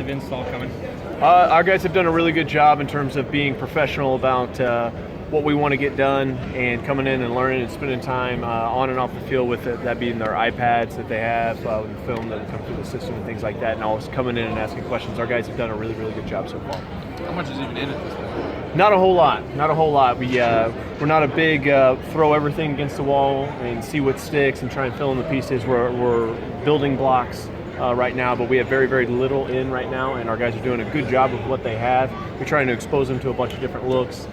defensive install coming? Our guys have done a really good job in terms of being professional about what we want to get done and coming in and learning and spending time on and off the field with it, that being their iPads that they have, with the film that comes through the system and things like that, and always coming in and asking questions. Our guys have done a really, really good job so far. How much is even in it this point? Not a whole lot. We're not a big throw everything against the wall and see what sticks and try and fill in the pieces. We're building blocks right now, but we have very, very little in right now, and our guys are doing a good job of what they have. We're trying to expose them to a bunch of different looks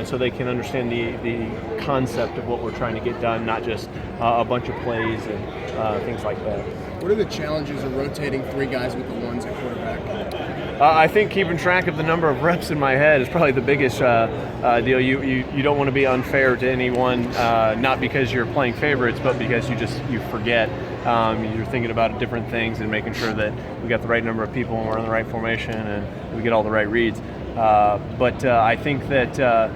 so they can understand the concept of what we're trying to get done, not just a bunch of plays and things like that. What are the challenges of rotating three guys with the ones at quarterback? I think keeping track of the number of reps in my head is probably the biggest deal. You don't want to be unfair to anyone, not because you're playing favorites, but because you forget. You're thinking about different things and making sure that we got the right number of people and we're in the right formation and we get all the right reads. But I think that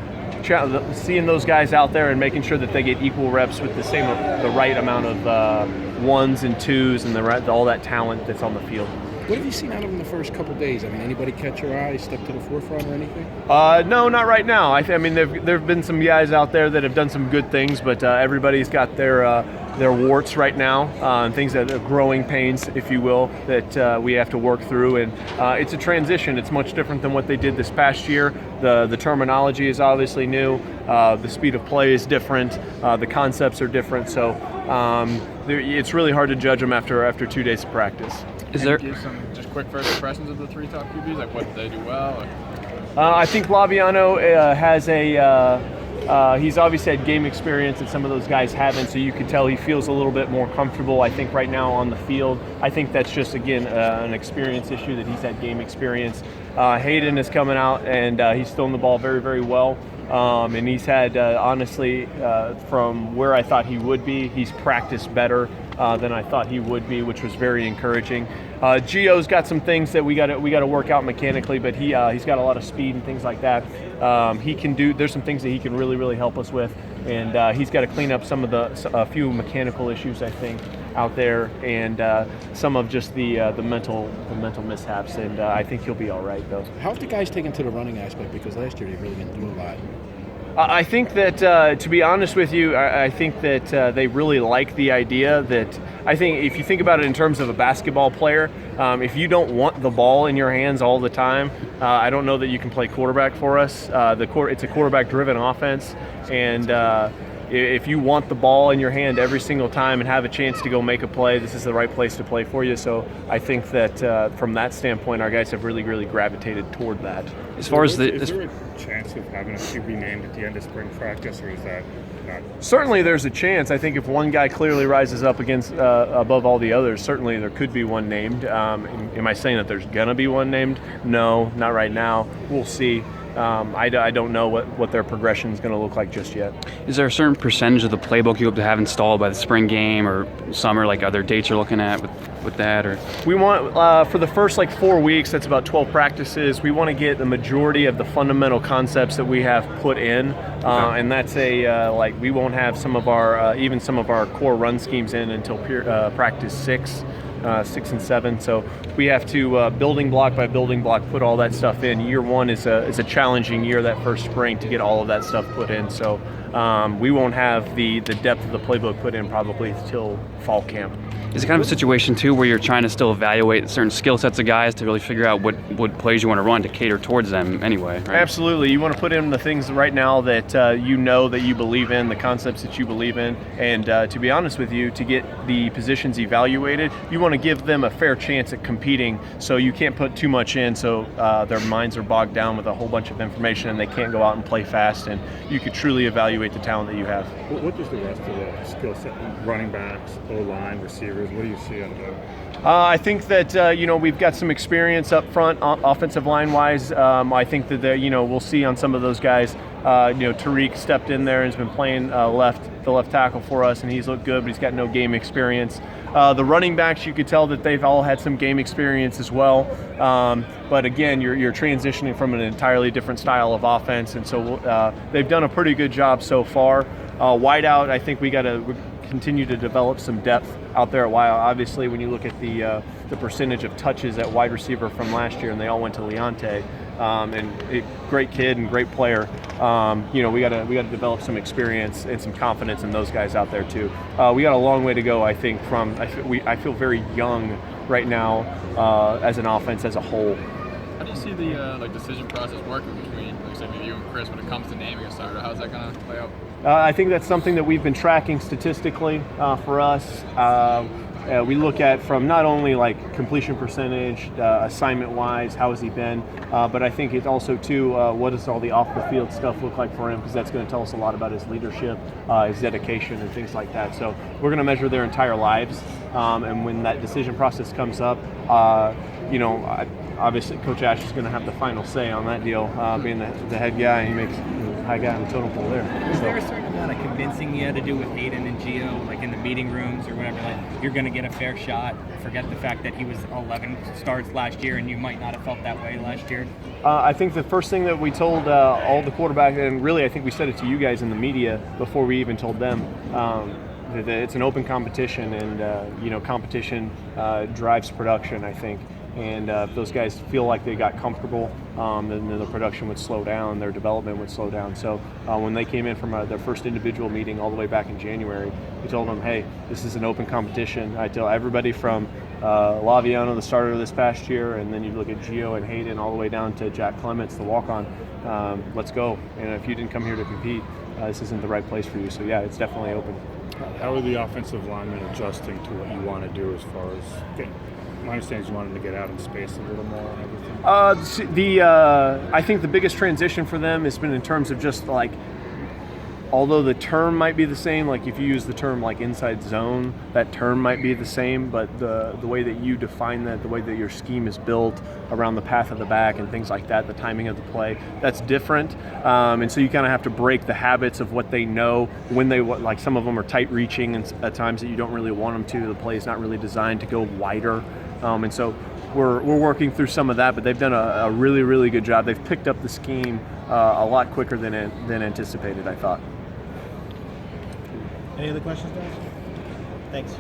seeing those guys out there and making sure that they get equal reps with the right amount of ones and twos and all that talent that's on the field. What have you seen out of them the first couple of days? I mean, anybody catch your eye, step to the forefront or anything? No, not right now. I mean, there have been some guys out there that have done some good things, but everybody's got their warts right now, and things that are growing pains, if you will, that we have to work through. And it's a transition. It's much different than what they did this past year. The terminology is obviously new. The speed of play is different. The concepts are different. So it's really hard to judge them after 2 days of practice. Is there give some just quick first impressions of the three top QBs? Like what did they do well? I think Laviano has he's obviously had game experience that some of those guys haven't, so you can tell he feels a little bit more comfortable, I think, right now on the field. I think that's just, again, an experience issue that he's had game experience. Hayden is coming out, and he's throwing the ball very, very well. And he's had, honestly, from where I thought he would be, he's practiced better than I thought he would be, which was very encouraging. Gio's got some things that we got to work out mechanically, but he's got a lot of speed and things like that. There's some things that he can really, really help us with, and he's got to clean up some of a few mechanical issues, I think, out there, and some of just the mental mishaps, and I think he'll be all right, though. How have the guys taken to the running aspect? Because last year they really didn't do a lot. I think that, to be honest with you, I think that they really like the idea that, I think if you think about it in terms of a basketball player, if you don't want the ball in your hands all the time, I don't know that you can play quarterback for us. It's a quarterback-driven offense, and if you want the ball in your hand every single time and have a chance to go make a play, this is the right place to play for you. So I think that from that standpoint, our guys have really, really gravitated toward that. As far as is there a chance of having a QB named at the end of spring practice, or is that not? Certainly there's a chance. I think if one guy clearly rises up against above all the others, certainly there could be one named. Am I saying that there's going to be one named? No, not right now. We'll see. I don't know what their progression is going to look like just yet. Is there a certain percentage of the playbook you hope to have installed by the spring game or summer, like other dates you're looking at with that? Or we want, for the first 4 weeks, that's about 12 practices, we want to get the majority of the fundamental concepts that we have put in, and that's we won't have some of our core run schemes in until practice 6 and 7. So we have to building block by building block put all that stuff in. Year one is a challenging year that first spring to get all of that stuff put in. So we won't have the depth of the playbook put in probably till fall camp. Is it kind of a situation too where you're trying to still evaluate certain skill sets of guys to really figure out what plays you want to run to cater towards them anyway, right? Absolutely. You want to put in the things right now that that you believe in, the concepts that you believe in, and to be honest with you, to get the positions evaluated, you want to give them a fair chance at competing, so you can't put too much in so their minds are bogged down with a whole bunch of information and they can't go out and play fast, and you could truly evaluate the talent that you have. What does the rest of the skill set, running backs, O-line, receivers, what do you see out of them? I think that we've got some experience up front, offensive line wise. I think that we'll see on some of those guys. Tariq stepped in there and has been playing the left tackle for us, and he's looked good, but he's got no game experience. The running backs, you could tell that they've all had some game experience as well. But again, you're transitioning from an entirely different style of offense, and so they've done a pretty good job so far. Wideout, I think we got to continue to develop some depth out there at Wild. Obviously, when you look at the percentage of touches at wide receiver from last year, and they all went to Leonte, great kid and great player. We got to develop some experience and some confidence in those guys out there too. We got a long way to go, I think. I feel very young right now as an offense as a whole. How do you see the decision process working between, like, say, maybe you and Chris when it comes to naming a starter? How's that going to play out? I think that's something that we've been tracking statistically for us. We look at from not only like completion percentage, assignment-wise, how has he been, but I think it's also too, what does all the off-the-field stuff look like for him, because that's going to tell us a lot about his leadership, his dedication, and things like that. So we're going to measure their entire lives, and when that decision process comes up, obviously Coach Ash is going to have the final say on that deal, being the head guy. He makes the high guy on the totem pole there. Is there a certain amount of convincing you had to do with Hayden and Gio, like in the meeting rooms or whatever, like you're going to get a fair shot? Forget the fact that he was 11 starts last year and you might not have felt that way last year. I think the first thing that we told all the quarterbacks, and really I think we said it to you guys in the media before we even told them, that it's an open competition, and competition drives production, I think. And if those guys feel like they got comfortable, then the production would slow down, their development would slow down. So when they came in from their first individual meeting all the way back in January, we told them, hey, this is an open competition. I tell everybody from Laviano, the starter this past year, and then you look at Gio and Hayden all the way down to Jack Clements, the walk-on, let's go. And if you didn't come here to compete, this isn't the right place for you. So yeah, it's definitely open. How are the offensive linemen adjusting to what you want to do as far as getting? My understanding is you wanted to get out in space a little more and everything. I think the biggest transition for them has been in terms of just like, although the term might be the same, like if you use the term like inside zone, that term might be the same, but the way that you define that, the way that your scheme is built around the path of the back and things like that, the timing of the play, that's different. And so you kind of have to break the habits of what they know when they, like some of them are tight reaching and at times that you don't really want them to. The play is not really designed to go wider. And so we're working through some of that, but they've done a really, really good job. They've picked up the scheme a lot quicker than anticipated, I thought. Any other questions, guys? Thanks.